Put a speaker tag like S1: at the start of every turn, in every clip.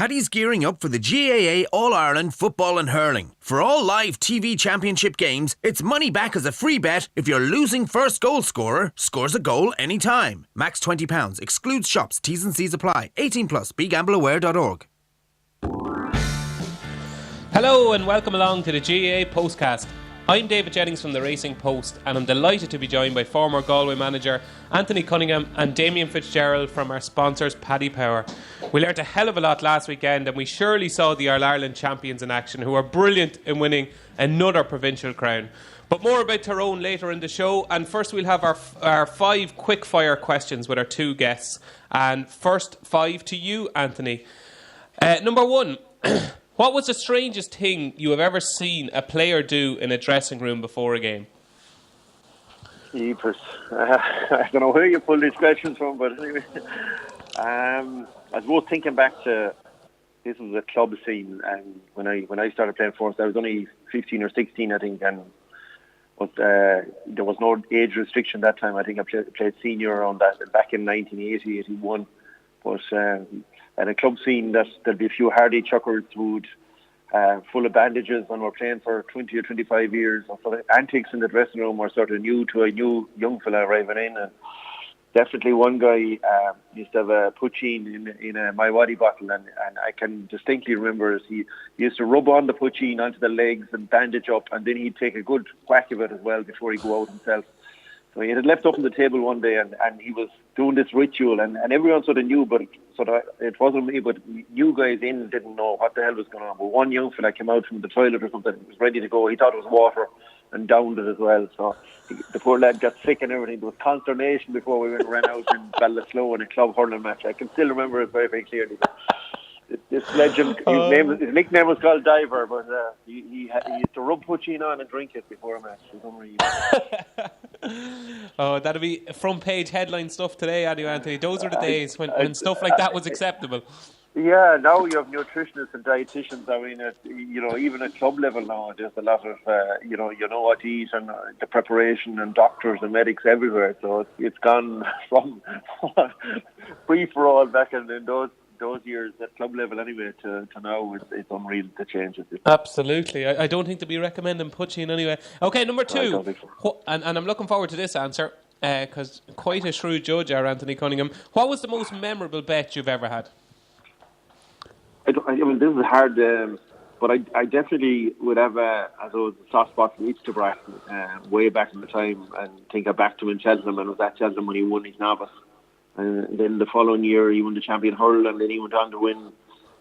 S1: Paddy's gearing up for the GAA All-Ireland Football and Hurling. For all live TV championship games, it's money back as a free bet if your losing first goal scorer scores a goal anytime. Max £20. Excludes shops. T's and C's apply. 18 plus. BeGambleAware.org.
S2: Hello and welcome along to the GAA Postcast. I'm David Jennings from the Racing Post, and I'm delighted to be joined by former Galway manager Anthony Cunningham and Damien Fitzgerald from our sponsors Paddy Power. We learnt a hell of a lot last weekend, and we surely saw the All-Ireland champions in action, who are brilliant in winning another provincial crown. But more about Tyrone later in the show, and first we'll have our 5 quick-fire questions with our 2 guests. And first 5 to you, Anthony. Number 1. What was the strangest thing you have ever seen a player do in a dressing room before a game?
S3: Jeepers. I don't know where you pulled these questions from, but anyway. I was thinking back to, this was a club scene, and when I started playing for us, I was only 15 or 16, I think, and there was no age restriction that time. I think I played senior around that, back in 1980, 81. But at a club scene, there'd be a few hardy chuckers who'd full of bandages and were playing for 20 or 25 years. And so the antics in the dressing room were sort of new to a new young fella arriving in. And definitely one guy used to have a poutine in a My Waddy bottle, and I can distinctly remember he used to rub on the poutine onto the legs and bandage up, and then he'd take a good whack of it as well before he'd go out himself. So he had left up on the table one day, and he was doing this ritual, and everyone sort of knew, but it wasn't me, but new guys in didn't know what the hell was going on. But one young fella came out from the toilet or something, was ready to go. He thought it was water and downed it as well. So the poor lad got sick and everything. There was consternation before we ran out in Ballasloe in a club hurling match. I can still remember it very, very clearly. This legend, his nickname was called Diver, but he used to rub poutine on and drink it before a match.
S2: Oh, that'll be front page headline stuff today, Anthony. Those are the days when stuff like that was acceptable.
S3: Yeah, now you have nutritionists and dietitians. I mean, even at club level now, there's a lot of, you know what to eat, and the preparation, and doctors and medics everywhere. So it's gone from free for all back in those years at club level anyway to now. It's unreal the changes.
S2: Absolutely. I don't think to be recommending poutine anyway. Okay, number 2. And I'm looking forward to this answer because quite a shrewd judge are Anthony Cunningham. What was the most memorable bet you've ever had?
S3: I mean, this is hard, but I definitely would have a soft spot for Easterbrack way back in the time, and think I backed him in Cheltenham, and it was at Cheltenham when he won his novice. And then the following year he won the champion hurl, and then he went on to win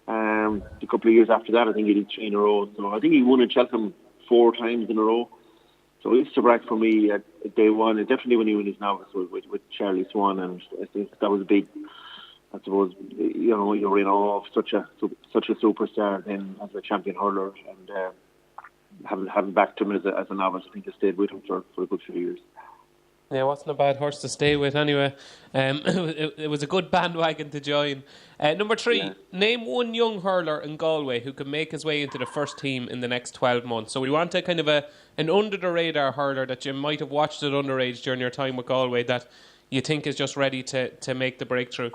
S3: a couple of years after that. I think he did 3 in a row. So I think he won in Cheltenham 4 times in a row. So Easterbrack for me at day one, and definitely when he won his novice with Charlie Swan, and I think that was a big, I suppose, you're in awe of such a superstar then as a champion hurler, and having backed him as a novice, I think I stayed with him for a good few years.
S2: Yeah, wasn't a bad horse to stay with anyway. It was a good bandwagon to join. Number 3, yeah. Name one young hurler in Galway who could make his way into the first team in the next 12 months. So we want a kind of an under-the-radar hurler that you might have watched at underage during your time with Galway that you think is just ready to make the breakthrough.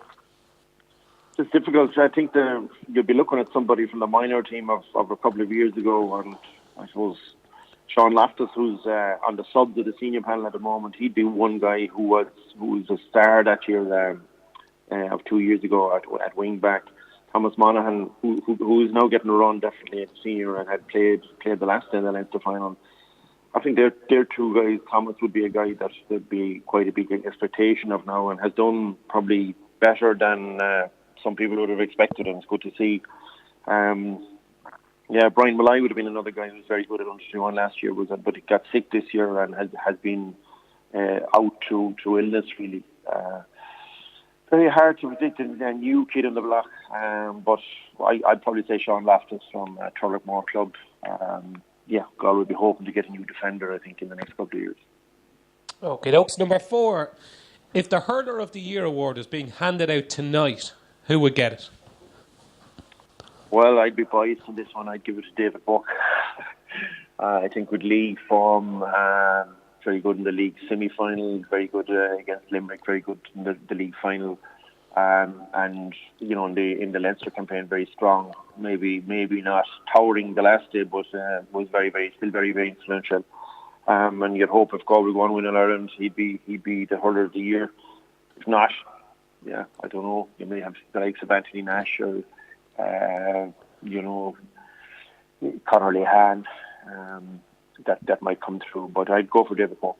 S3: It's difficult. I think you'll be looking at somebody from the minor team of a couple of years ago, and I suppose Sean Loftus, who's on the subs of the senior panel at the moment, he'd be one guy who was a star that year of 2 years ago at wing back. Thomas Monaghan, who is now getting a run definitely at senior and had played the last day in the Leinster final. I think they're 2 guys. Thomas would be a guy that there'd be quite a big expectation of now, and has done probably better than some people would have expected, and it's good to see. Brian Malloy would have been another guy who was very good at under-21 last year, but he got sick this year and has been out through illness, really. Very hard to predict a new kid on the block, but I'd probably say Sean Loftus from Turlockmore Club. Galway would be hoping to get a new defender, I think, in the next couple of years.
S2: Okay, dokes. Number 4, if the Hurler of the Year award is being handed out tonight, who would get it?
S3: Well, I'd be biased on this one. I'd give it to David Buck. I think with league form, very good in the league semi-final, very good against Limerick, very good in the league final. And in the Leinster campaign, very strong. Maybe not towering the last day, but was still very, very influential. And you'd hope if Galway won win in Ireland, he'd be the hurler of the year. If not, I don't know. You may have the likes of Anthony Nash or Conor Lehan. That might come through, but I'd go for David Cork.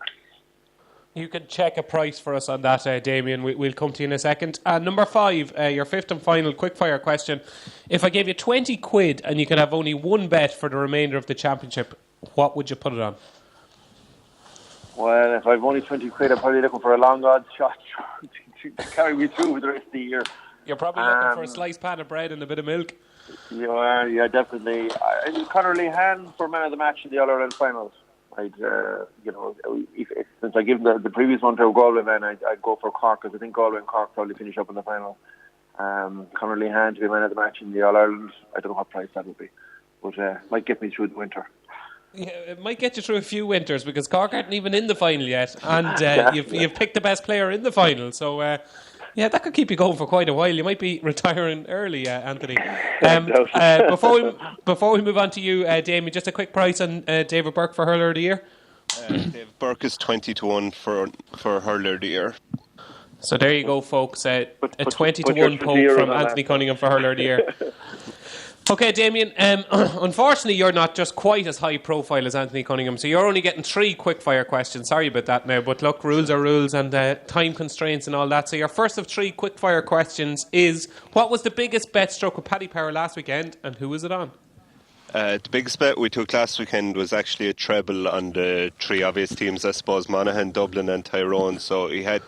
S2: You can check a price for us on that, Damien. We'll come to you in a second. Number 5, your fifth and final quickfire question. If I gave you 20 quid and you could have only one bet for the remainder of the championship, what would you put it on?
S3: Well, if I've only 20 quid, I'm probably looking for a long odds shot to carry me through the rest of the year.
S2: You're probably looking for a sliced pan of bread and a bit of milk.
S3: Yeah, definitely. Conor Lehan for man of the match in the All-Ireland finals. Since I give the previous one to a Galway man, I'd go for Cork, because I think Galway and Cork probably finish up in the final. Conor Lehan to be man of the match in the All-Ireland, I don't know what price that would be, but might get me through the winter.
S2: Yeah, it might get you through a few winters, because Cork aren't even in the final yet, and you've picked the best player in the final, so that could keep you going for quite a while. You might be retiring early, Anthony. Before we move on to you, Damien, just a quick price on David Burke for hurler of the year.
S4: David Burke is 20-1 for hurler of the year.
S2: So there you go, folks. A 20-1 poke from Anthony Cunningham for hurler of the year. Okay, Damien, unfortunately you're not just quite as high profile as Anthony Cunningham, so you're only getting 3 quickfire questions. Sorry about that now, but look, rules are rules, and time constraints and all that. So your first of 3 quickfire questions is, what was the biggest bet struck with Paddy Power last weekend, and who was it on?
S4: The biggest bet we took last weekend was actually a treble on the 3 obvious teams, I suppose, Monaghan, Dublin and Tyrone. So he had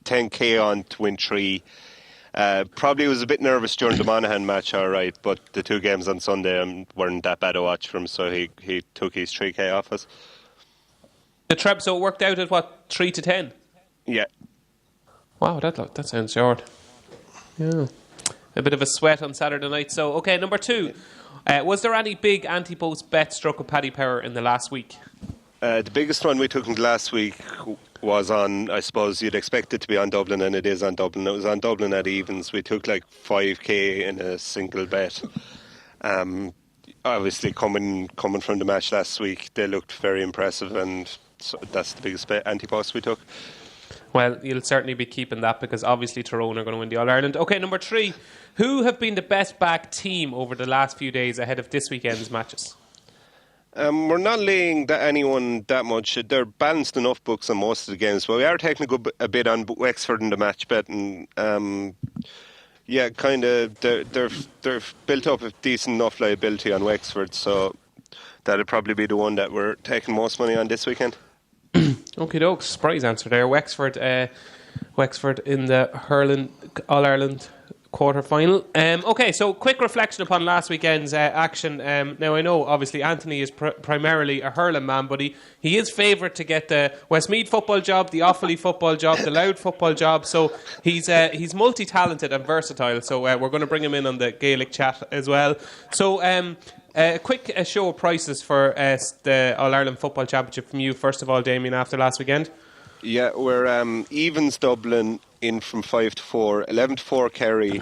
S4: 10k on to win 3. Probably was a bit nervous during the Monaghan match, alright, but the 2 games on Sunday weren't that bad to watch for him, so he took his 3k off us.
S2: The treble, so it worked out at what, 3 to 10?
S4: Yeah.
S2: Wow, that sounds short. Yeah. A bit of a sweat on Saturday night. So, okay, number 2. Was there any big anti-post bet struck with Paddy Power in the last week?
S4: The biggest one we took in the last week was on, I suppose you'd expect it to be on Dublin, and it is on Dublin. It was on Dublin at evens. We took like 5k in a single bet. Obviously, coming from the match last week, they looked very impressive, and so that's the biggest bet anti-post we took.
S2: Well, you'll certainly be keeping that, because obviously Tyrone are going to win the All-Ireland. Okay, number 3. Who have been the best back team over the last few days ahead of this weekend's matches?
S4: We're not laying anyone that much. They're balanced enough books on most of the games, but we are taking a bit on Wexford in the match bet, and kind of they've built up a decent enough liability on Wexford, so that'll probably be the one that we're taking most money on this weekend.
S2: Okay, dokes. Surprise answer there. Wexford in the hurling All-Ireland quarter-final. Okay, so quick reflection upon last weekend's action. Now, I know, obviously, Anthony is primarily a hurling man, but he is favoured to get the Westmeath football job, the Offaly football job, the Louth football job, so he's multi-talented and versatile, so we're going to bring him in on the Gaelic chat as well. So, a quick show of prices for the All-Ireland Football Championship from you, first of all, Damien, after last weekend.
S4: Yeah, we're evens Dublin in from 5 to 4, 11 to 4 Kerry,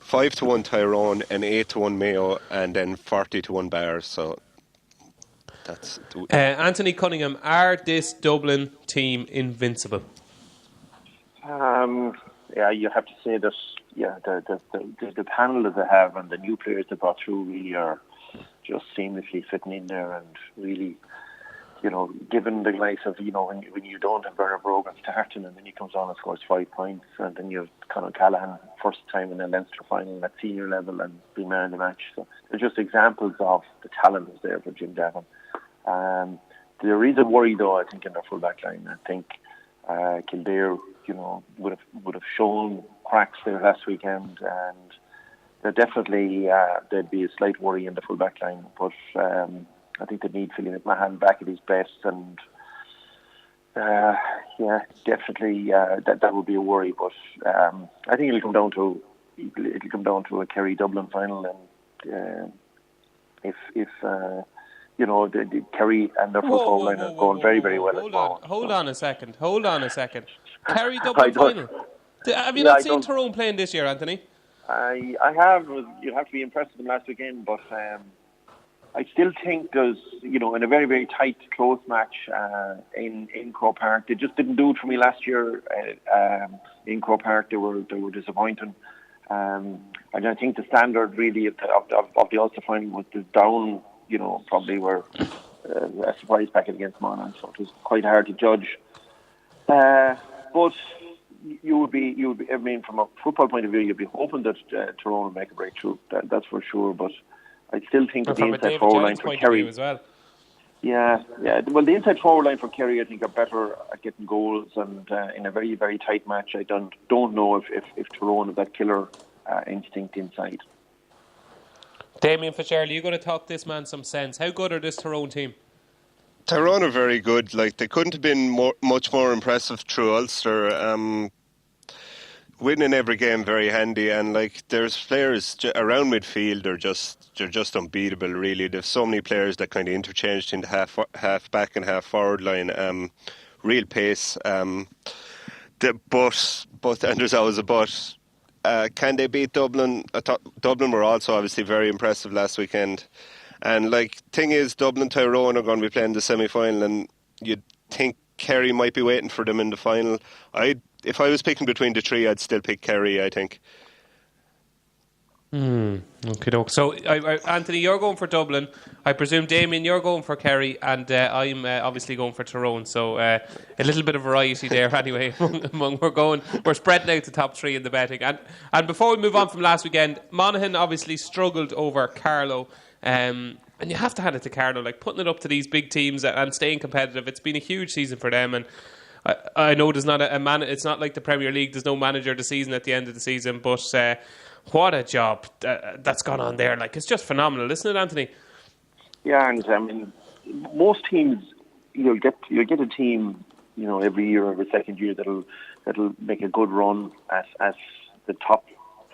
S4: 5 to 1 Tyrone, and 8 to 1 Mayo, and then 40 to 1 Bar. So that's
S2: Anthony Cunningham, are this Dublin team invincible?
S3: You have to say that. Yeah, the panel that they have and the new players they brought through really are just seamlessly fitting in there, and really, given the likes of, when you don't have Bernard Brogan starting, and then he comes on and scores 5 points, and then you have Conor Callahan first time in a Leinster final at senior level and being man of the match. So they're just examples of the talent that's there for Jim Devon. There is a worry, though, I think, in their full back line. I think Kildare, would have shown cracks there last weekend, and there definitely there'd be a slight worry in the full back line, but I think they need Philly McMahon back at his best, and definitely that would be a worry. But I think it'll come down to a Kerry Dublin final, and if the Kerry and their football line are going very, very well.
S2: Hold on a second. Kerry Dublin final. Have you
S3: Yeah,
S2: not
S3: I
S2: seen
S3: don't.
S2: Tyrone playing this year, Anthony?
S3: I have. You have to be impressed with them last weekend, but I still think there's, in a very, very tight, close match in Croke Park. They just didn't do it for me last year. In Croke Park, they were disappointing. And I think the standard really of the Ulster final was down. Probably were a surprise packet against Monaghan, so it was quite hard to judge. But you would be. I mean, from a football point of view, you'd be hoping that Tyrone will make a breakthrough. That's for sure. But I still think that the inside forward line for Kerry
S2: as well.
S3: Yeah. Well, the inside forward line for Kerry, I think, are better at getting goals, and in a very, very tight match, I don't know if Tyrone have that killer instinct inside.
S2: Damien Fitzgerald, you're going to talk this man some sense. How good are this Tyrone team?
S4: Tyrone are very good. Like, they couldn't have been much more impressive through Ulster. Winning every game very handy, and like there's players around midfield. They're just unbeatable. Really, there's so many players that kind of interchanged into half back and half forward line. Real pace. But and there's always a but. Can they beat Dublin? I thought Dublin were also obviously very impressive last weekend. And like, thing is, Dublin Tyrone are going to be playing the semi-final, and you'd think Kerry might be waiting for them in the final. If I was picking between the three, I'd still pick Kerry, I think.
S2: Okay, so Anthony, you're going for Dublin. I presume, Damien, you're going for Kerry, and I'm obviously going for Tyrone. So a little bit of variety there anyway. We're spreading out the top three in the betting. And before we move on from last weekend, Monaghan obviously struggled over Carlow. And you have to hand it to Carlow, like putting it up to these big teams and staying competitive. It's been a huge season for them, and I know there's not a man. It's not like the Premier League. There's no manager of the season at the end of the season, but what a job that's gone on there! Like, it's just phenomenal, isn't it, Anthony?
S3: Yeah, and I mean, most teams you'll get a team, every year, every second year that'll make a good run as the top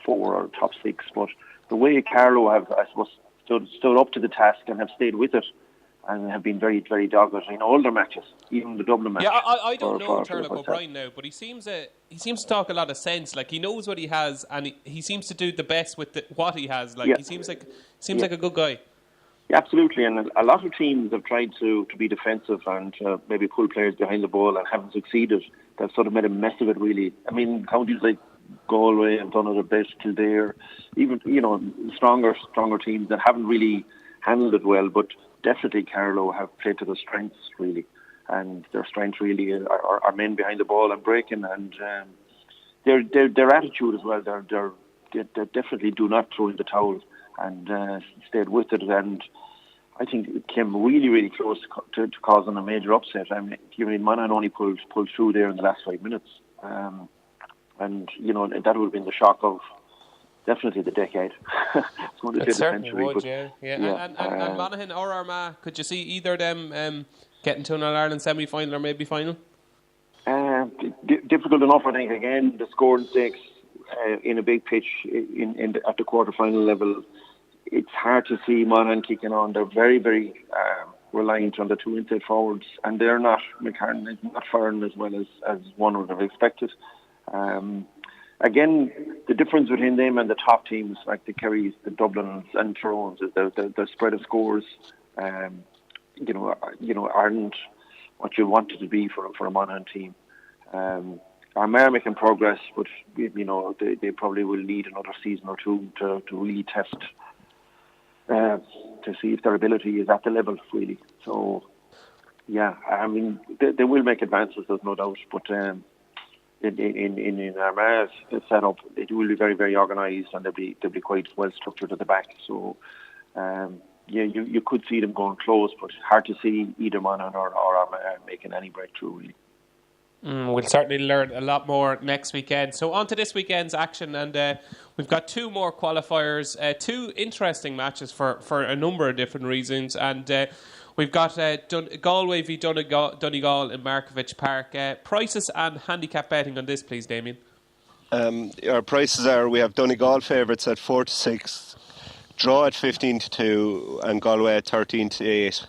S3: 4 or top 6. But the way Carlow have, I suppose, stood up to the task and have stayed with it, and have been very, very dogged in all their matches, even the Dublin match.
S2: Yeah, I don't know Turlock O'Brien now, but he seems to talk a lot of sense. Like, he knows what he has, and he seems to do the best with what he has. Like, he seems like a good guy.
S3: Yeah, absolutely, and a lot of teams have tried to be defensive and maybe pull players behind the ball and haven't succeeded. They've sort of made a mess of it, really. I mean, counties like Galway have done it a bit, Kildare, even stronger teams that haven't really handled it well, but definitely Carlow have played to their strengths, really, and their strengths really are men behind the ball and breaking, and their attitude as well. They definitely do not throw in the towel and stayed with it, and I think it came really, really close to causing a major upset. I mean, Monaghan only pulled through there in the last 5 minutes, and that would have been the shock of definitely the decade. It's going to say the century.
S2: Would, yeah. And Monaghan or Armagh, could you see either of them getting to an All-Ireland semi-final or maybe final?
S3: Difficult enough, I think. Again, the scoring stakes in a big pitch at the quarter-final level, it's hard to see Monaghan kicking on. They're very, very reliant on the two inside forwards, and they're not. McCartan is not firing as well as one would have expected. Again, the difference between them and the top teams like the Kerrys, the Dublins and Tyrones is the spread of scores. Aren't what you want it to be for a Monaghan team. Armagh are making progress, but they probably will need another season or two to really test to see if their ability is at the level, really. So, yeah, I mean, they will make advances, there's no doubt, but in Armagh's setup, it will be very, very organised, and they'll be quite well structured at the back. So, you could see them going close, but hard to see either Monaghan or Armagh making any breakthrough, really.
S2: We'll certainly learn a lot more next weekend. So on to this weekend's action, and we've got 2 more qualifiers, 2 interesting matches for a number of different reasons, and we've got Galway v Donegal in Markovich Park. Prices and handicap betting on this, please, Damien.
S4: Our prices are: we have Donegal favourites at 4-6, draw at 15-2, and Galway at 13-8.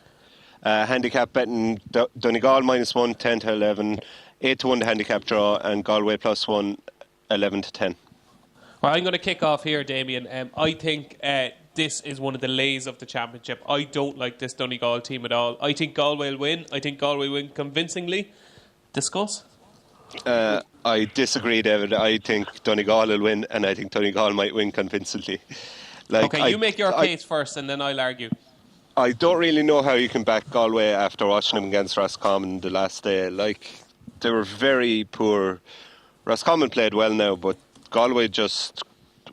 S4: Handicap betting: Donegal -1, 10-11. 8-1 the handicap draw, and Galway +1 11-10.
S2: Well, I'm going to kick off here, Damien. I think this is one of the lays of the championship. I don't like this Donegal team at all. I think Galway will win. I think Galway will win convincingly. Discuss.
S4: I disagree, David. I think Donegal will win, and I think Donegal might win convincingly.
S2: Okay, you make your case first, and then I'll argue.
S4: I don't really know how you can back Galway after watching them against Roscommon the last day. They were very poor. Roscommon played well now, but Galway just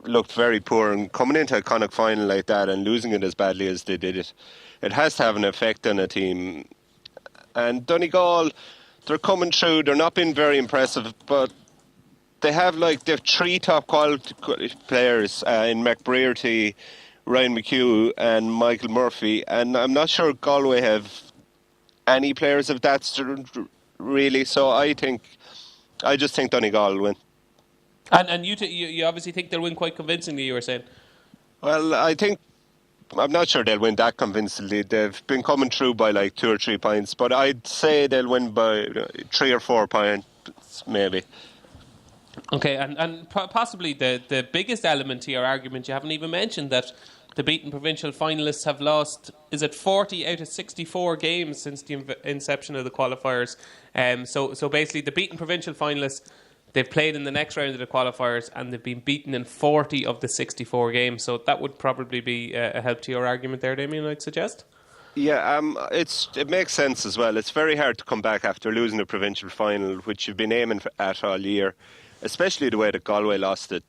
S4: looked very poor, and coming into a Connacht final like that and losing it as badly as they did it has to have an effect on a team. And Donegal, they're coming through. They're not being very impressive, but they have three top quality players in McBrearty, Ryan McHugh and Michael Murphy, and I'm not sure Galway have any players of that really, so I just think Donegal will win.
S2: And you obviously think they'll win quite convincingly, you were saying?
S4: Well, I'm not sure they'll win that convincingly. They've been coming through by 2 or 3 points, but I'd say they'll win by 3 or 4 points, maybe.
S2: Okay, and possibly the biggest element to your argument you haven't even mentioned, that the beaten provincial finalists have lost, is it 40 out of 64 games since the inception of the qualifiers? So basically the beaten provincial finalists, they've played in the next round of the qualifiers and they've been beaten in 40 of the 64 games. So that would probably be a help to your argument there, Damien, I'd suggest.
S4: Yeah, it makes sense as well. It's very hard to come back after losing the provincial final, which you've been aiming at all year, especially the way that Galway lost it,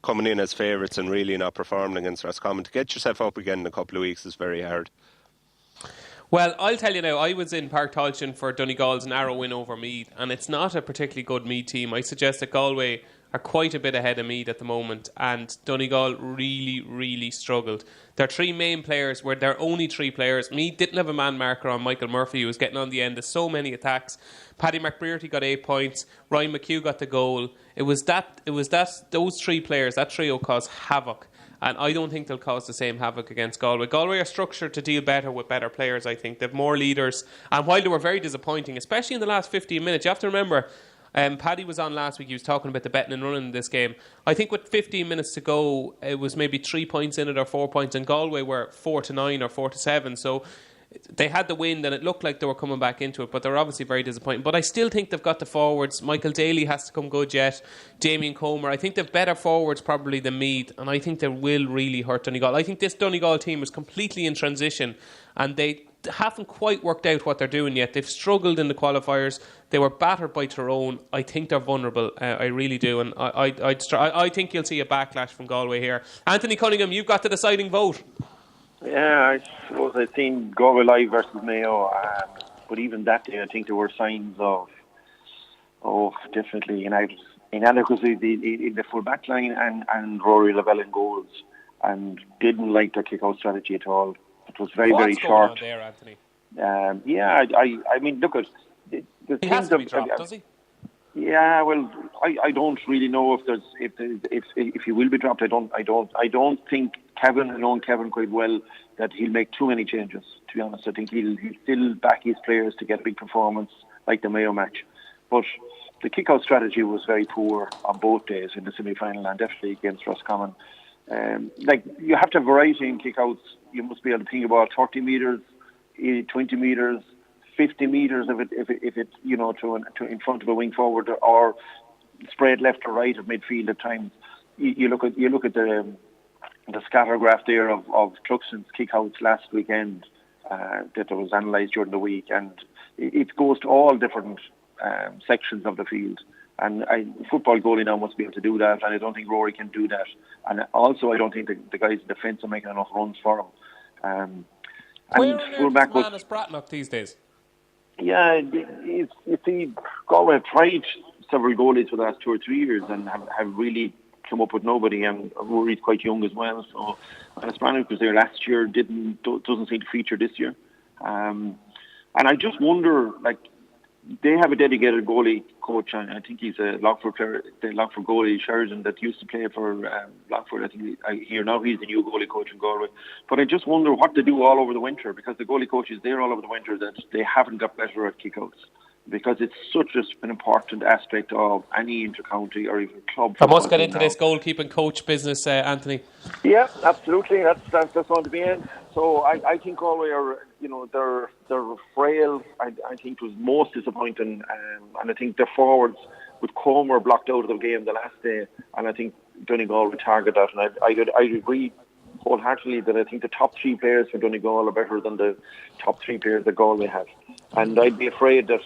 S4: coming in as favourites and really not performing against Roscommon. To get yourself up again in a couple of weeks is very hard.
S2: Well, I'll tell you now, I was in Park Tailteann for Donegal's narrow win over Meath, and it's not a particularly good Meath team. I suggest that Galway are quite a bit ahead of Meath at the moment, and Donegal really, really struggled. Their 3 main players were their only 3 players. Meath didn't have a man marker on Michael Murphy, who was getting on the end of so many attacks. Paddy McBrearty got 8 points. Ryan McHugh got the goal. It was those 3 players, that trio caused havoc. And I don't think they'll cause the same havoc against Galway. Galway are structured to deal better with better players, I think. They have more leaders. And while they were very disappointing, especially in the last 15 minutes, you have to remember, Paddy was on last week, he was talking about the betting and running in this game. I think with 15 minutes to go, it was maybe 3 points in it or 4 points, and Galway were 4-9 or 4-7. So they had the win, and it looked like they were coming back into it, but they're obviously very disappointing. But I still think they've got the forwards. Michael Daly has to come good yet. Damien Comer. I think they've better forwards probably than Meath, and I think they will really hurt Donegal. I think this Donegal team is completely in transition, and they haven't quite worked out what they're doing yet. They've struggled in the qualifiers. They were battered by Tyrone. I think they're vulnerable. I really do, and I think you'll see a backlash from Galway here. Anthony Cunningham, you've got the deciding vote.
S3: Yeah, I suppose I've seen Galway live versus Mayo, but even that day I think there were signs of definitely inadequacy in the full back line and Rory Lavelle in goals, and didn't like their kick-out strategy at all. It was very, very short.
S2: What's going on there, Anthony?
S3: I mean, look at the
S2: he has to be dropped, does he?
S3: Yeah, well, I don't really know if he will be dropped. I don't think Kevin, knowing Kevin quite well, that he'll make too many changes. To be honest, I think he'll still back his players to get a big performance like the Mayo match. But the kick-out strategy was very poor on both days in the semi-final and definitely against Roscommon. You have to have variety in kick-outs. You must be able to think about 30 metres, 20 metres, 50 metres if it to in front of a wing forward, or spread left or right of midfield at times. You look at the scatter graph there of Cluxton's kickouts last weekend that was analysed during the week, and it goes to all different sections of the field. And football goalie now must be able to do that, and I don't think Rory can do that. And also, I don't think the guys in defence are making enough runs for him.
S2: Where on earth is Manus Bratnock these days?
S3: Yeah, you see, Galway have tried several goalies for the last 2 or 3 years and have really come up with nobody, and Rory's quite young as well. So Manus Bratnock was there last year, doesn't seem to feature this year. And I just wonder, they have a dedicated goalie coach, and I think he's a Lockford player, the Lockford goalie Sheridan that used to play for Lockford. I think here now he's the new goalie coach in Galway. But I just wonder what they do all over the winter, because the goalie coach is there all over the winter, that they haven't got better at kickouts. because it's such an important aspect of any inter-county or even club.
S2: I must get into this goalkeeping coach business, Anthony.
S3: Yeah, absolutely. That's on the end. So I think Galway are, they're frail. I think it was most disappointing, and I think their forwards with Comer blocked out of the game the last day, and I think Donegal would target that. And I agree wholeheartedly that I think the top three players for Donegal are better than the top three players that Galway have. And I'd be afraid that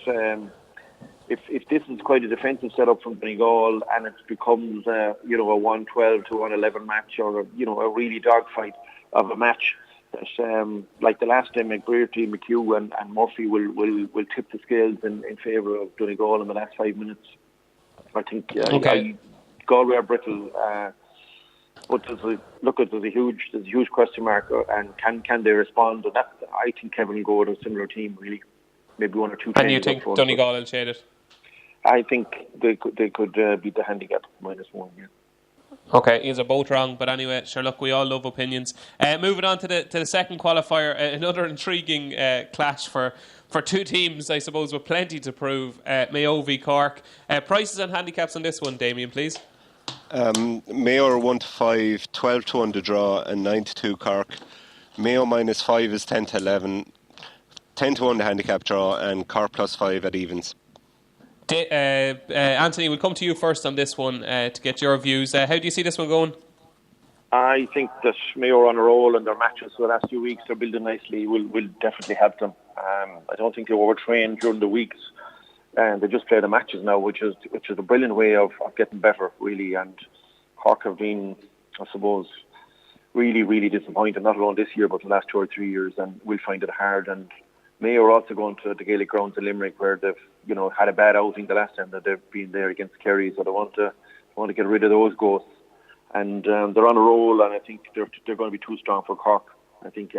S3: if this is quite a defensive setup from Donegal and it becomes a 1-12 to 1-11 match, or a really dogfight of a match, that like the last time, McBrearty, McHugh and Murphy will tip the scales in favour of Donegal in the last 5 minutes. I think Galway are brittle. But there's a huge question mark, and can they respond? And I think Kevin will go with a similar team, really, maybe one or two.
S2: And you think Donegal will shade it?
S3: I think they could beat the handicap -1. Yeah.
S2: Okay, he's a both wrong, but anyway, sure. Look, we all love opinions. Moving on to the second qualifier, another intriguing clash for two teams, I suppose, with plenty to prove. Mayo v Cork. Prices and handicaps on this one, Damien, please.
S4: Mayo are 1-5, 12-1 to draw, and 9-2 Cork. Mayo -5 is 10-11, 10-1 to handicap draw, and Cork +5 at evens.
S2: Anthony, we'll come to you first on this one to get your views. How do you see this one going?
S3: I think that Mayo are on a roll, and their matches for the last few weeks are building nicely. Will definitely help them. I don't think they overtrained during the weeks, and they just play the matches now, which is a brilliant way of getting better, really. And Cork have been, I suppose, really, really disappointed, not alone this year, but the last 2 or 3 years, and we'll find it hard. And Mayo are also going to the Gaelic grounds in Limerick, where they've had a bad outing the last time that they've been there against Kerry, so they want to get rid of those ghosts. And they're on a roll, and I think they're going to be too strong for Cork. I think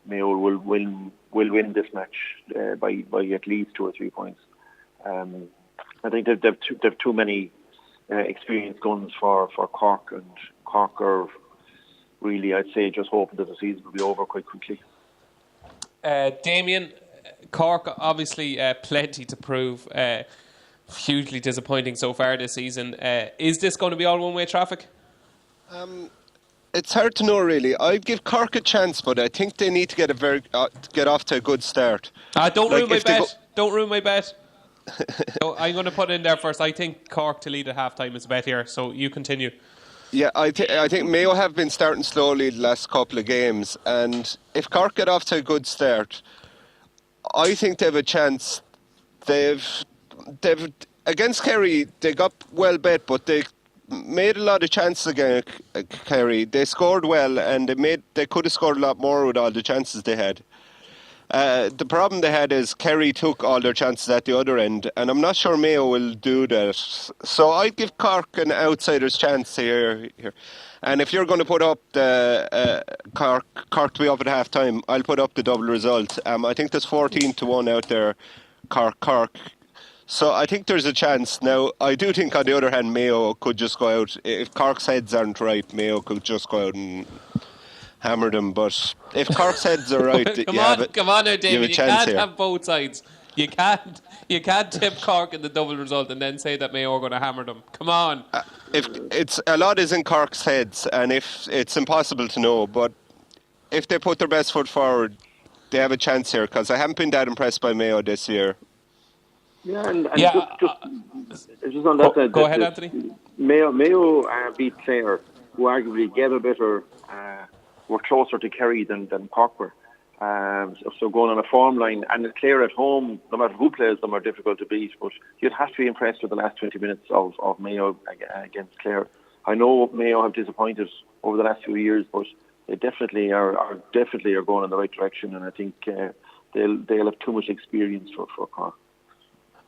S3: Mayo will win this match by at least 2 or 3 points. I think they've too many experienced guns for Cork, and Cork are really, I'd say, just hoping that the season will be over quite quickly.
S2: Damien, Cork obviously plenty to prove. Hugely disappointing so far this season. Is this going to be all one-way traffic?
S4: It's hard to know, really. I'd give Cork a chance, but I think they need to get off to a good start.
S2: Don't ruin my bet. Don't ruin my bet. So I'm going to put it in there first. I think Cork to lead at half-time is a bet here, so you continue.
S4: Yeah, I think Mayo have been starting slowly the last couple of games, and if Cork get off to a good start, I think they have a chance. They've against Kerry, they got well bet, but they made a lot of chances against Kerry. They scored well, and they could have scored a lot more with all the chances they had. The problem they had is Kerry took all their chances at the other end, and I'm not sure Mayo will do that. So I'd give Cork an outsider's chance here. And if you're going to put up the Cork to be up at half time, I'll put up the double result. I think there's 14-1 out there, Cork. So I think there's a chance. Now, I do think, on the other hand, Mayo could just go out. If Cork's heads aren't right, Mayo could just go out and hammer them. But if Cork's heads are right,
S2: come on now, David. You can't have both sides. You can't tip Cork in the double result and then say that Mayo are going to hammer them. Come on.
S4: If it's a lot is in Cork's heads, and if it's impossible to know, but if they put their best foot forward, they have a chance here, because I haven't been that impressed by Mayo this year.
S3: Yeah, and just on that.
S2: Go ahead, Anthony.
S3: Mayo beat Clare, who arguably gave a better, were closer to Kerry than Cork were. So going on a form line, and Clare at home, no matter who plays them, are difficult to beat. But you'd have to be impressed with the last 20 minutes of Mayo against Clare. I know Mayo have disappointed over the last few years, but they definitely are going in the right direction, and I think they'll have too much experience for Cork.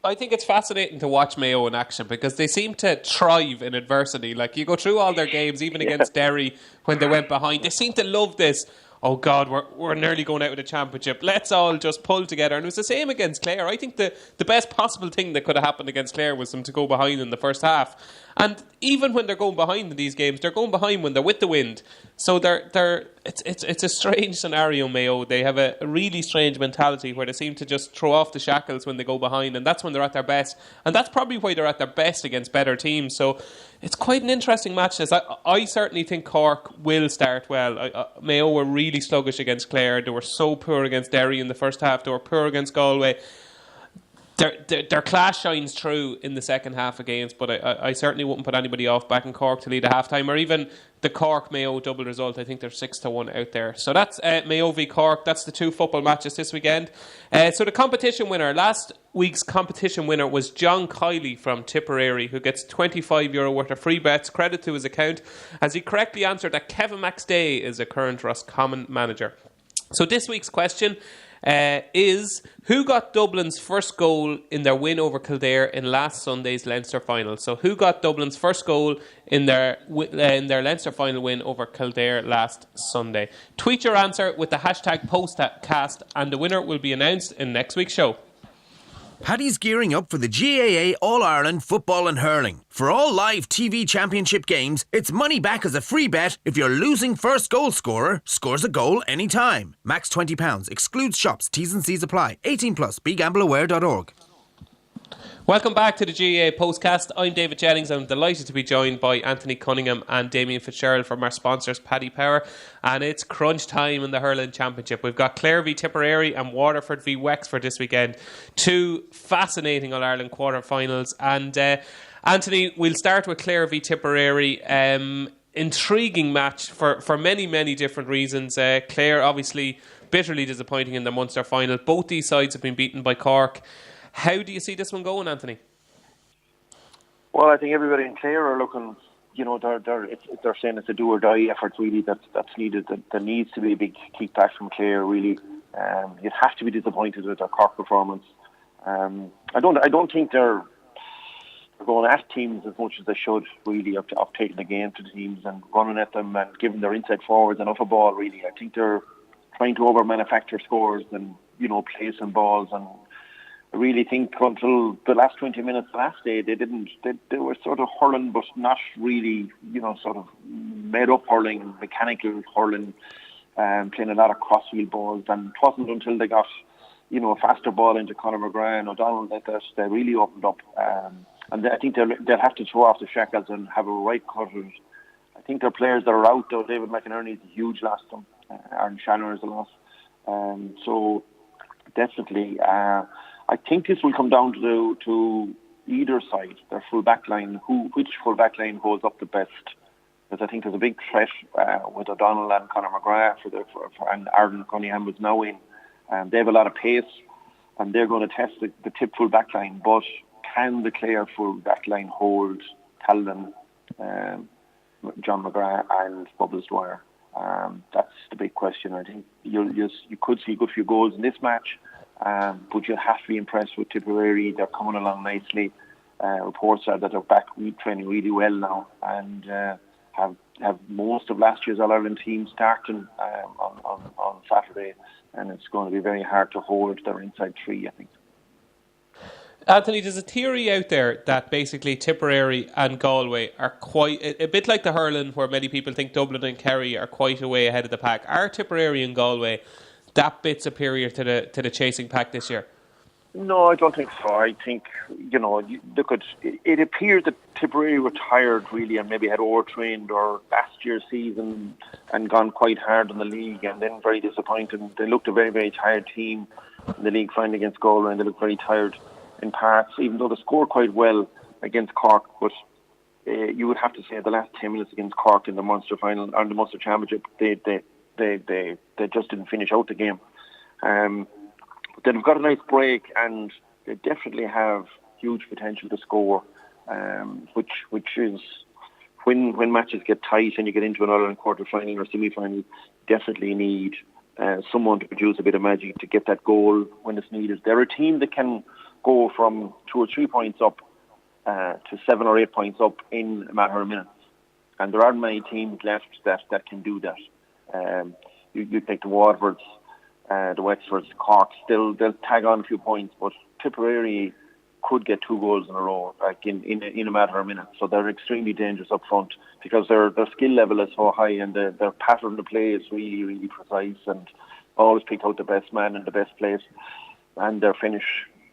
S2: I think it's fascinating to watch Mayo in action, because they seem to thrive in adversity. Like, you go through all their games, even against Derry when they went behind, they seem to love this. Oh God, we're nearly going out with a championship. Let's all just pull together. And it was the same against Clare. I think the best possible thing that could have happened against Clare was them to go behind in the first half. And even when they're going behind in these games, they're going behind when they're with the wind. So it's a strange scenario, Mayo. They have a really strange mentality where they seem to just throw off the shackles when they go behind, and that's when they're at their best. And that's probably why they're at their best against better teams. So it's quite an interesting match. I certainly think Cork will start well. Mayo were really sluggish against Clare. They were so poor against Derry in the first half. They were poor against Galway. Their class shines through in the second half of games, but I certainly wouldn't put anybody off backing Cork to lead a half-time, or even the Cork-Mayo double result. I think they're 6-1 out there. So that's Mayo v Cork. That's the two football matches this weekend. So the competition winner, last week's competition winner was John Kiley from Tipperary, who gets €25 worth of free bets, credit to his account, as he correctly answered that Kevin McStay is a current Roscommon manager. So this week's question is, who got Dublin's first goal in their win over Kildare in last Sunday's Leinster final? So who got Dublin's first goal in their Leinster final win over Kildare last Sunday? Tweet your answer with the hashtag Postcast, and the winner will be announced in next week's show.
S1: Paddy's gearing up for the GAA All-Ireland Football and Hurling. For all live TV championship games, it's money back as a free bet if your losing first goal scorer scores a goal anytime. Max £20. Excludes shops. T's and C's apply. 18+. BeGambleAware.org.
S2: Welcome back to the GAA Postcast. I'm David Jennings. I'm delighted to be joined by Anthony Cunningham and Damien Fitzgerald from our sponsors, Paddy Power. And it's crunch time in the Hurling Championship. We've got Clare v Tipperary and Waterford v Wexford this weekend. Two fascinating All-Ireland quarter-finals. And Anthony, we'll start with Clare v Tipperary. Intriguing match for many, many different reasons. Clare obviously bitterly disappointing in the Munster final. Both these sides have been beaten by Cork. How do you see this one going, Anthony?
S3: Well, I think everybody in Clare are looking, they're saying it's a do or die effort really that's needed. There needs to be a big kickback from Clare really. You'd have to be disappointed with their Cork performance. I don't think they're going at teams as much as they should really, of taking the game to teams and running at them and giving their inside forwards enough a ball really. I think they're trying to over manufacture scores and placing balls, and I really think until the last 20 minutes last day, they were sort of hurling, but not really, sort of made up hurling, mechanical hurling, playing a lot of crossfield balls. And it wasn't until they got, a faster ball into Conor McGrath and O'Donnell that they really opened up. And I think they'll have to throw off the shackles and have a right cut. I think their players that are out, though, David McInerney is a huge loss to them. Aaron Shannon is a loss. So definitely, I think this will come down to either side, their full back line, which full back line holds up the best. Because I think there's a big threat with O'Donnell and Conor McGrath and Aaron Cunningham was now in. They have a lot of pace, and they're going to test the tip full back line. But can the Clare full back line hold Talon, John McGrath and Bubbles Dwyer? That's the big question. I think you could see a good few goals in this match. But you'll have to be impressed with Tipperary. They're coming along nicely. Reports are that they're back training really well now, and have most of last year's All-Ireland team starting on Saturday, and it's going to be very hard to hold their inside three, I think.
S2: Anthony, there's a theory out there that basically Tipperary and Galway are quite a bit like the hurling, where many people think Dublin and Kerry are quite a way ahead of the pack. Are Tipperary and Galway that bit superior to the chasing pack this year?
S3: No, I don't think so. I think, it appeared that Tipperary were tired really and maybe had overtrained or last year's season and gone quite hard in the league and then very disappointed. They looked a very, very tired team in the league final against Galway, and they looked very tired in parts, even though they scored quite well against Cork. But you would have to say the last 10 minutes against Cork in the Munster final and the Munster Championship, they just didn't finish out the game. But they've got a nice break, and they definitely have huge potential to score, which is when matches get tight and you get into an Ireland quarter-final or semi-final, definitely need someone to produce a bit of magic to get that goal when it's needed. They're a team that can go from 2 or 3 points up to 7 or 8 points up in a matter of minutes. And there aren't many teams left that can do that. You take the Waterfords, the Wexfords, Cork, they'll tag on a few points, but Tipperary could get 2 goals in a row, like in a matter of minutes. So they're extremely dangerous up front because their skill level is so high and their pattern of play is really, really precise and always pick out the best man in the best place. And their finish,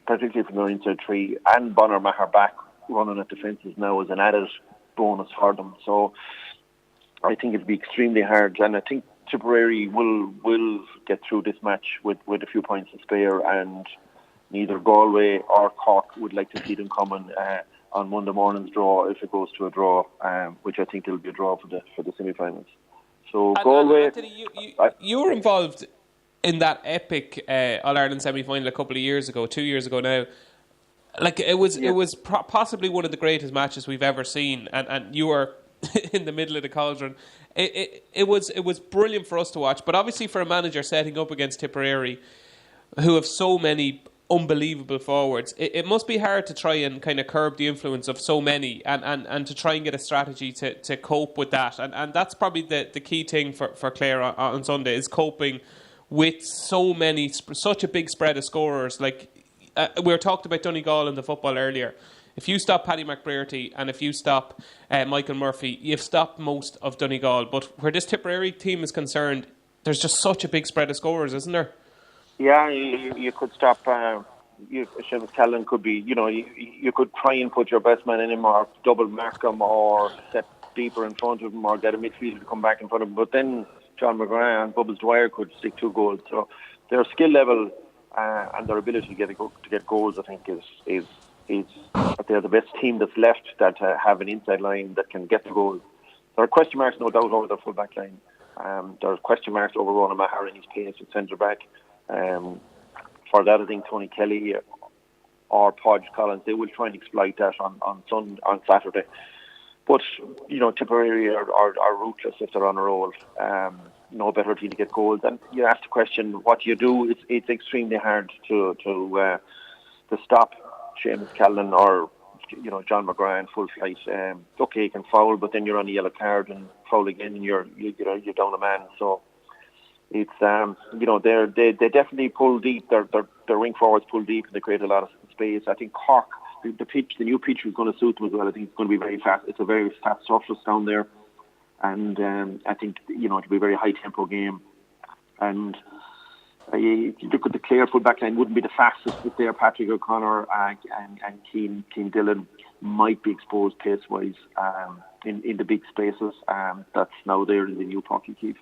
S3: particularly from their inside 3, and Bonner Maher back running at defences now is an added bonus for them. So I think it'll be extremely hard, and I think Tipperary will get through this match with a few points to spare, and neither Galway or Cork would like to see them coming on Monday morning's draw if it goes to a draw, which I think it'll be a draw for the semi-finals. So Galway...
S2: Anthony, you were involved in that epic All-Ireland semi-final a couple of years ago, 2 years ago now. Like, it was possibly one of the greatest matches we've ever seen, and you were in the middle of the cauldron. It was brilliant for us to watch, but obviously for a manager setting up against Tipperary, who have so many unbelievable forwards, it must be hard to try and kind of curb the influence of so many and to try and get a strategy to cope with that. And that's probably the key thing for Clare on Sunday, is coping with such a big spread of scorers. Like, we were talked about Donegal in the football earlier. If you stop Paddy McBrearty and if you stop Michael Murphy, you've stopped most of Donegal. But where this Tipperary team is concerned, there's just such a big spread of scorers, isn't there?
S3: Yeah, you could stop. Seamus Callan could be. You could try and put your best man in him, or double mark him, or step deeper in front of him, or get a midfielder to come back in front of him. But then John McGrath and Bubbles Dwyer could stick 2 goals. So their skill level and their ability to get goals, I think, is they're the best team that's left that have an inside line that can get the goals. There are question marks, no doubt, over their full back line. There are question marks over Ronan Maher and his pace at centre back. For that, I think Tony Kelly or Podge Collins, they will try and exploit that on Saturday. But Tipperary are ruthless if they're on a roll. No better team to get goals, and you have to question what you do. It's extremely hard to stop Seamus Callan or John McGrath in full flight. Okay, you can foul, but then you're on a yellow card and foul again, and you're down a man. So it's they definitely pull deep. Their wing forwards pull deep, and they create a lot of space. I think Cork, the new pitch is going to suit them as well. I think it's going to be very fast. It's a very fast surface down there, and I think it'll be a very high tempo game. And you look at the Clare full back line, wouldn't be the fastest, but there Patrick O'Connor and Keane Dillon might be exposed pace wise in the big spaces. That's now there in the new Páirc Keith.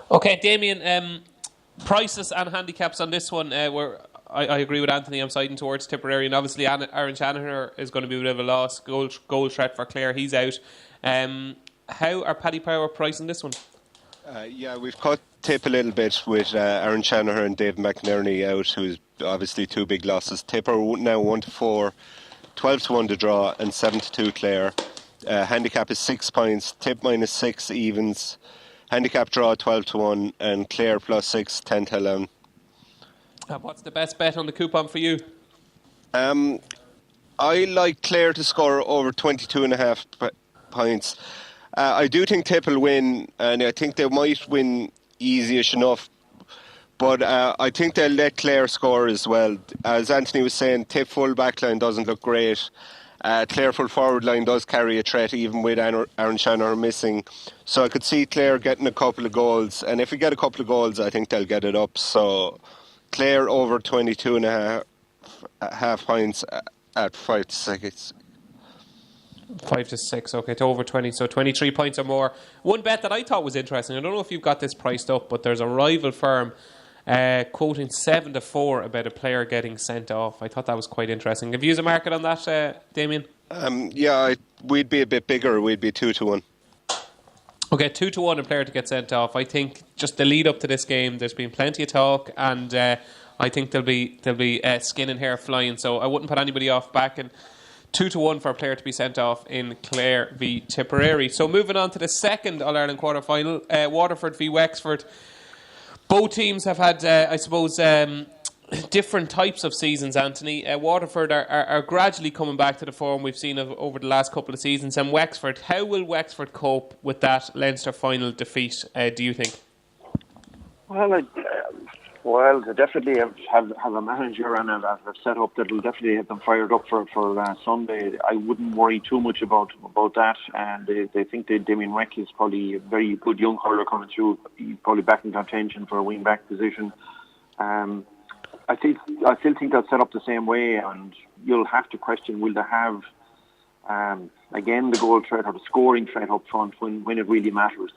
S2: Okay, Damien, prices and handicaps on this one. Where I agree with Anthony, I'm siding towards Tipperary, and obviously Aaron Shanahan is going to be a bit of a loss. Goal threat for Clare, he's out. How are Paddy Power pricing this one?
S4: We've cut Tip a little bit with Aaron Shanahan and Dave McNerney out, who's obviously 2 big losses. Tip are now 1-4, 12-1 to draw, and 7-2 Clare. Handicap is 6 points. Tip -6 evens. Handicap draw 12-1, and Clare +6, 10-11.
S2: What's the best bet on the coupon for you?
S4: I like Clare to score over 22.5 points. I do think Tip will win, and I think they might win easy-ish enough. But I think they'll let Clare score as well. As Anthony was saying, Tip full back line doesn't look great. Clare full forward line does carry a threat, even with Aaron Shanahan missing. So I could see Clare getting a couple of goals. And if we get a couple of goals, I think they'll get it up. So Clare over 22.5 points at 5 to 6.
S2: 5 to 6, okay, to over 20, so 23 points or more. One bet that I thought was interesting, I don't know if you've got this priced up, but there's a rival firm quoting 7-4 about a player getting sent off. I thought that was quite interesting. Have you used a market on that, Damien?
S4: We'd be a bit bigger. We'd be 2-1.
S2: Okay, 2-1 a player to get sent off. I think just the lead up to this game, there's been plenty of talk, and I think there'll be skin and hair flying. So I wouldn't put anybody off backing 2-1 for a player to be sent off in Clare v Tipperary. So moving on to the second All-Ireland quarter-final, Waterford v Wexford. Both teams have had, different types of seasons, Anthony. Waterford are gradually coming back to the form we've seen over the last couple of seasons. And Wexford, how will Wexford cope with that Leinster final defeat, do you think?
S3: Well, Well, they definitely have a manager and a setup that will definitely have them fired up for Sunday. I wouldn't worry too much about that. And they think that Damien Weck is probably a very good young hurler coming through. He's probably back in contention for a wing back position. I still think they'll set up the same way, and you'll have to question, will they have again the goal threat or the scoring threat up front when it really matters.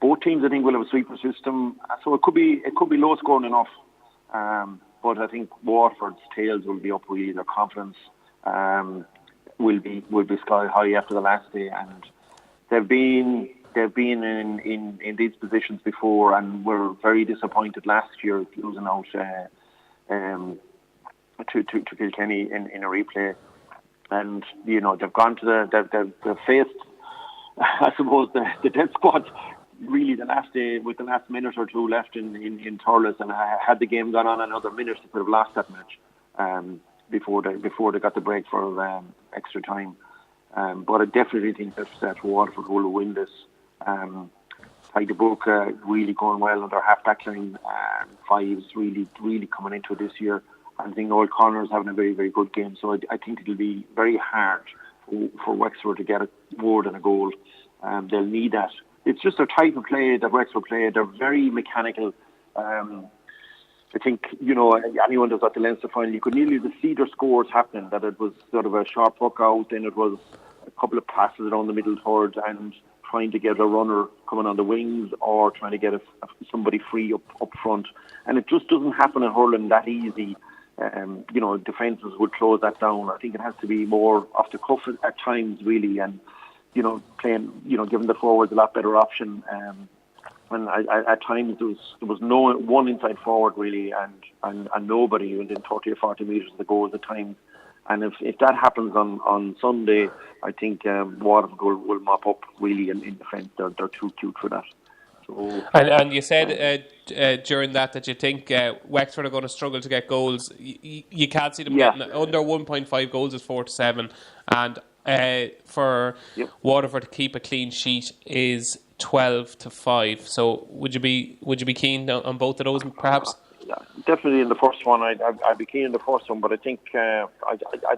S3: Both teams, I think, will have a sweeper system, so it could be low scoring enough. But I think Waterford's tails will be up really. Their confidence will be sky high after the last day, and they've been in these positions before, and were very disappointed last year losing out to Kilkenny in a replay. And they've gone to they've faced, I suppose, the death squad really the last day, with the last minute or two left in Thurles, and had the game gone on another minute, they could have lost that match before they got the break for extra time. But I definitely think that Waterford will win this. Ty de Boek really going well on their half-back line. Fives really coming into it this year. I think Noel Connor's having a very, very good game. So I think it'll be very hard for Wexford to get more than a goal. They'll need that. It's just a type of play that Wexford play. They're very mechanical. I think, anyone that's at the Leinster final, you could nearly see their scores happening, that it was sort of a sharp hook out, then it was a couple of passes around the middle third, and trying to get a runner coming on the wings, or trying to get somebody free up front. And it just doesn't happen in hurling that easy. Defences would close that down. I think it has to be more off the cuff at times, really, and playing, giving the forwards a lot better option. And at times there was no one inside forward really, and nobody within 30 or 40 metres of the goals at times. And if that happens on Sunday, I think Waterford will mop up really in defence. They're too cute for that. So,
S2: and you said during that you think Wexford are going to struggle to get goals. You can't see them getting under 1.5 goals is 4-7, and for Waterford to keep a clean sheet is 12-5. So would you be keen on both of those perhaps?
S3: Definitely in the first one. I'd be keen in the first one, but I think I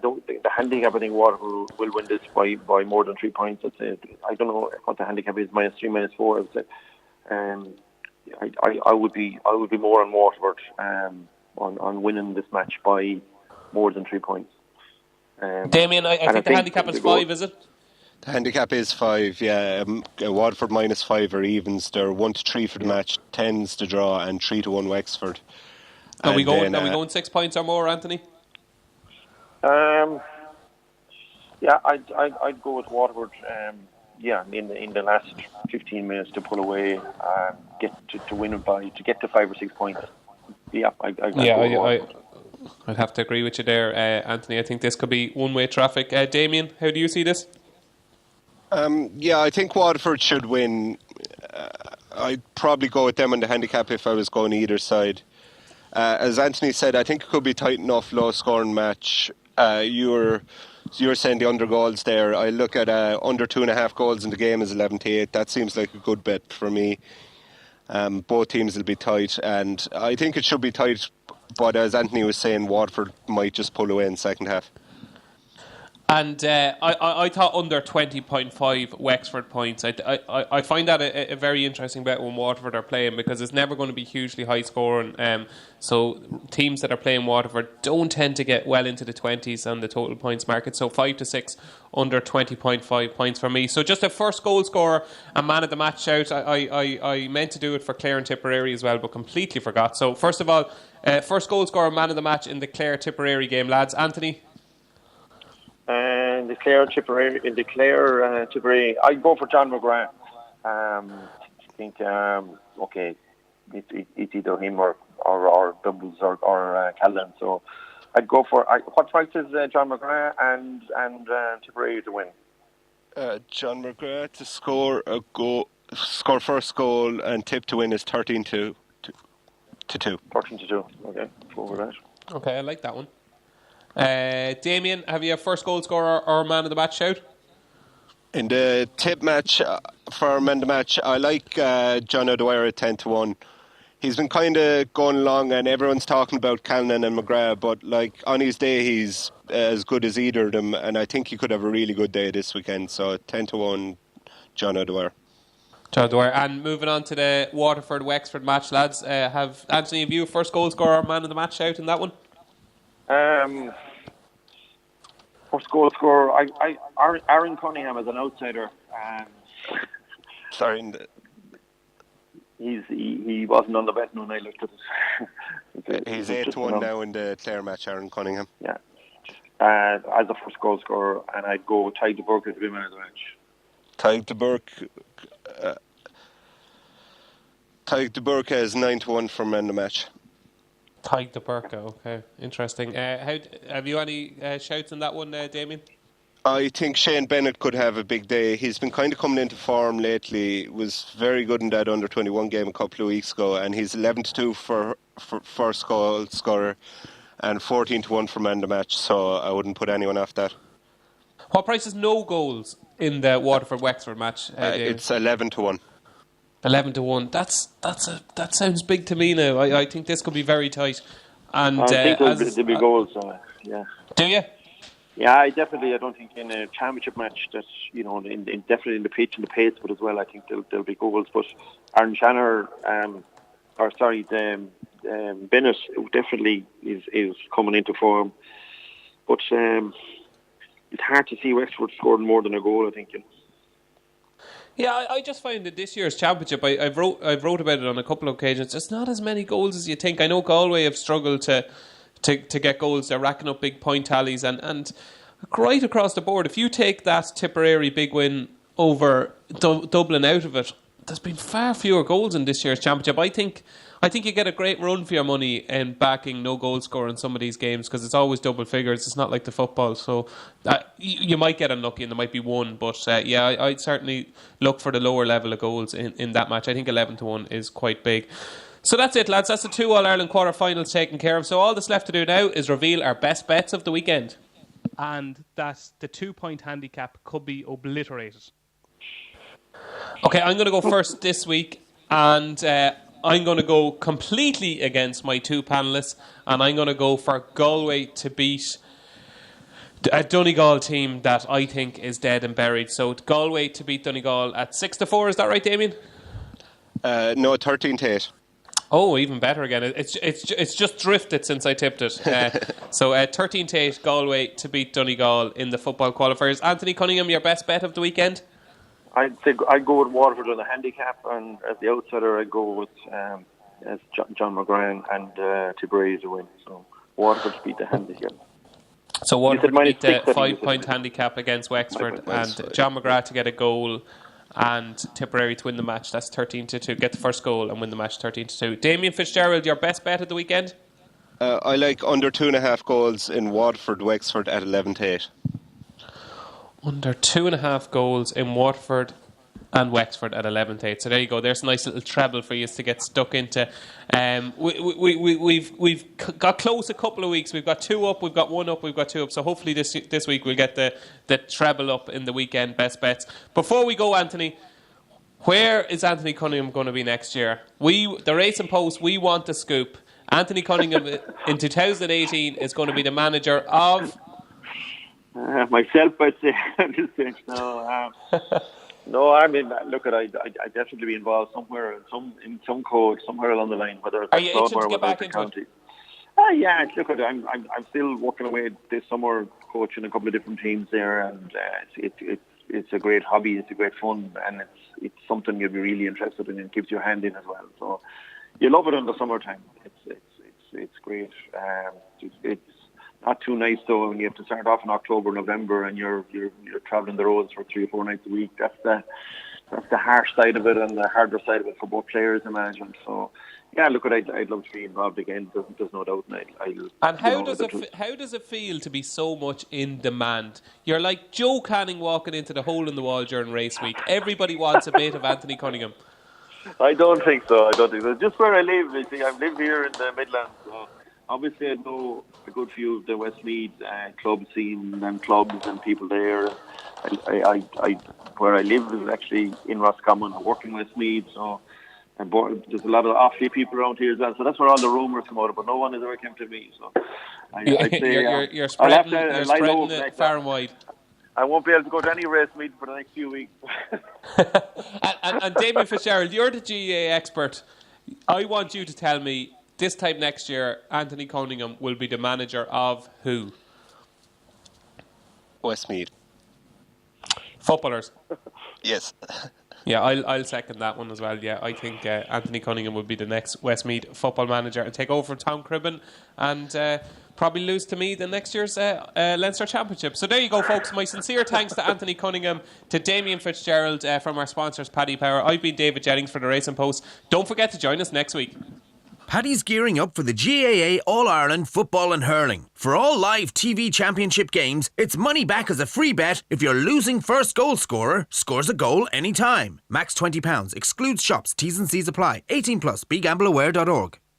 S3: don't think the handicap. I think Waterford will win this by more than 3 points. I'd say. I don't know what the handicap is. -3, -4. I'd say. I would be more on Waterford on winning this match by more than 3 points.
S2: Damien, I think the handicap is 5, is it?
S4: The handicap is 5, yeah. Waterford -5 or evens. They're 1-3 for the match, 10s to draw, and 3-1 Wexford.
S2: Are we going 6 points or more, Anthony?
S3: Yeah, I'd go with Waterford. In the last 15 minutes to pull away, get to win it to get to 5 or 6 points. Yeah,
S2: I'd have to agree with you there, Anthony. I think this could be one-way traffic. Damien, how do you see this?
S4: I think Waterford should win. I'd probably go with them on the handicap if I was going either side. As Anthony said, I think it could be tight enough, low-scoring match. You're saying the under goals there. I look at under 2.5 goals in the game is 11-8. That seems like a good bet for me. Both teams will be tight, and I think it should be tight. But as Anthony was saying, Waterford might just pull away in the second half.
S2: And I thought under 20.5 Wexford points. I find that a very interesting bet when Waterford are playing, because it's never going to be hugely high scoring. So teams that are playing Waterford don't tend to get well into the 20s on the total points market. So 5 to 6 under 20.5 points for me. So just a first goal scorer and man of the match shout. I meant to do it for Clare and Tipperary as well, but completely forgot. So first of all, first goal scorer, man of the match in the Clare Tipperary game, lads. Anthony?
S3: And the Clare Tipperary, I'd go for John McGrath. I think it's either him or Doubles or Callan. So I'd go for what price is John McGrath and Tipperary to win?
S4: John McGrath to score first goal and Tip to win is 13-2.
S3: 13-2. Okay, go for that.
S2: Okay, I like that one. Damien, have you a first goal scorer or man of the match shout?
S4: In the Tip match, for man of the match, I like John O'Dwyer at 10-1. he's been kind of going along, and everyone's talking about Callan and McGrath, but like on his day, he's as good as either of them, and I think he could have a really good day this weekend. So 10-1, John O'Dwyer.
S2: John O'Dwyer. And moving on to the Waterford-Wexford match, lads. Have you first goal scorer, man of the match out in that one?
S3: First goal scorer, Aaron Cunningham as an outsider.
S4: Sorry.
S3: He wasn't on the bet when I looked at it.
S4: He's 8-1 now in the Clare match, Aaron Cunningham.
S3: Yeah. As a first goal scorer, and I'd go with Ty de Burke as the man of the match.
S4: Ty de Burke has 9-1 for man of the match.
S2: Ty de Burke, okay, interesting. Have you any shouts on that one, Damien?
S4: I think Shane Bennett could have a big day. He's been kind of coming into form lately. Was very good in that under-21 game a couple of weeks ago, and he's 11-2 for first goal scorer and 14-1 for man of the match. So I wouldn't put anyone off that.
S2: What price is no goals in the Waterford-Wexford match?
S4: It's 11-1.
S2: 11-1. That sounds big to me now. I think this could be very tight. And
S3: I think there'll be goals. Yeah.
S2: Do you?
S3: Yeah, I don't think in a championship match that definitely in the pitch and the pace, but as well, I think there'll be goals. But Aaron Shanner, Bennett definitely is coming into form. But it's hard to see Wexford scoring more than a goal, I think.
S2: Yeah, I just find that this year's championship, I've wrote about it on a couple of occasions. There's not as many goals as you think. I know Galway have struggled to get goals. They're racking up big point tallies, and right across the board, if you take that Tipperary big win over Dublin out of it, there's been far fewer goals in this year's championship. I think you get a great run for your money in backing no goal score in some of these games because it's always double figures. It's not like the football, so you might get unlucky and there might be one. But I'd certainly look for the lower level of goals in that match. I think 11-1 is quite big. So that's it, lads. That's the 2 All-Ireland quarter-finals taken care of. So all that's left to do now is reveal our best bets of the weekend.
S5: And that the 2-point handicap could be obliterated.
S2: Okay, I'm going to go first this week, and I'm going to go completely against my two panellists, and I'm going to go for Galway to beat a Donegal team that I think is dead and buried. So Galway to beat Donegal at 6-4. Is that right, Damien?
S4: No, 13-8.
S2: Oh, even better again. It's just drifted since I tipped it. So 13-8 Galway to beat Donegal in the football qualifiers. Anthony Cunningham, your best bet of the weekend?
S3: I'd go with Waterford on the handicap, and as the outsider, I'd go with as John McGrath and Tipperary to win. So Waterford to beat the handicap.
S2: So Waterford to beat the 5-point handicap against Wexford, and John McGrath to get a goal, and Tipperary to win the match. That's 13-2. Get the first goal and win the match 13-2. Damien Fitzgerald, your best bet of the weekend?
S4: I like under 2.5 goals in Waterford-Wexford at 11-8.
S2: Under 2.5 goals in Waterford and Wexford at 11-8. So there you go. There's a nice little treble for you to get stuck into. We've got close a couple of weeks. We've got 2 up, we've got 1 up, we've got 2 up. So hopefully this week we'll get the treble up in the weekend best bets. Before we go, Anthony, where is Anthony Cunningham going to be next year? The Racing Post, we want the scoop. Anthony Cunningham in 2018 is going to be the manager of...
S3: myself, I'd say at this stage. No, I mean, look, I definitely be involved somewhere, in some code, somewhere along the line. Whether it's
S2: are you itching
S3: or
S2: to get back
S3: into
S2: county?
S3: Yeah, look, I'm still working away this summer, coaching a couple of different teams there, and it's a great hobby, it's a great fun, and it's something you'll be really interested in and keeps your hand in as well. So you love it in the summertime. It's great. It's not too nice though when you have to start off in October, November, and you're travelling the roads for 3 or 4 nights a week. That's the harsh side of it and the harder side of it for both players and management. So yeah, look, I'd love to be involved again. There's no doubt.
S2: And how does it feel to be so much in demand? You're like Joe Canning walking into the hole in the wall during race week. Everybody wants a bit of Anthony Cunningham.
S3: I don't think so. Just where I live, you see, I live here in the Midlands. So obviously, I know a good few of the Westmeath club scene and clubs and people there. Where I live is actually in Roscommon. I work in Westmeath, so And there's a lot of Offaly people around here as well. So that's where all the rumours come out of, but no one has ever come to me. So I'd say
S2: you're spreading it far and wide.
S3: I won't be able to go to any race meeting for the next few weeks.
S2: and Damien Fitzgerald, you're the GAA expert. I want you to tell me, this time next year, Anthony Cunningham will be the manager of who?
S4: Westmeath.
S2: Footballers.
S4: Yes.
S2: Yeah, I'll second that one as well. Yeah, I think Anthony Cunningham will be the next Westmeath football manager and take over from Tom Cribben and probably lose to me the next year's Leinster Championship. So there you go, folks. My sincere thanks to Anthony Cunningham, to Damien Fitzgerald from our sponsors, Paddy Power. I've been David Jennings for the Racing Post. Don't forget to join us next week.
S1: Paddy's gearing up for the GAA All-Ireland Football and Hurling. For all live TV championship games, it's money back as a free bet if your losing first goal scorer scores a goal anytime. Max £20. Excludes shops. T's and C's apply. 18+. BeGambleAware.org.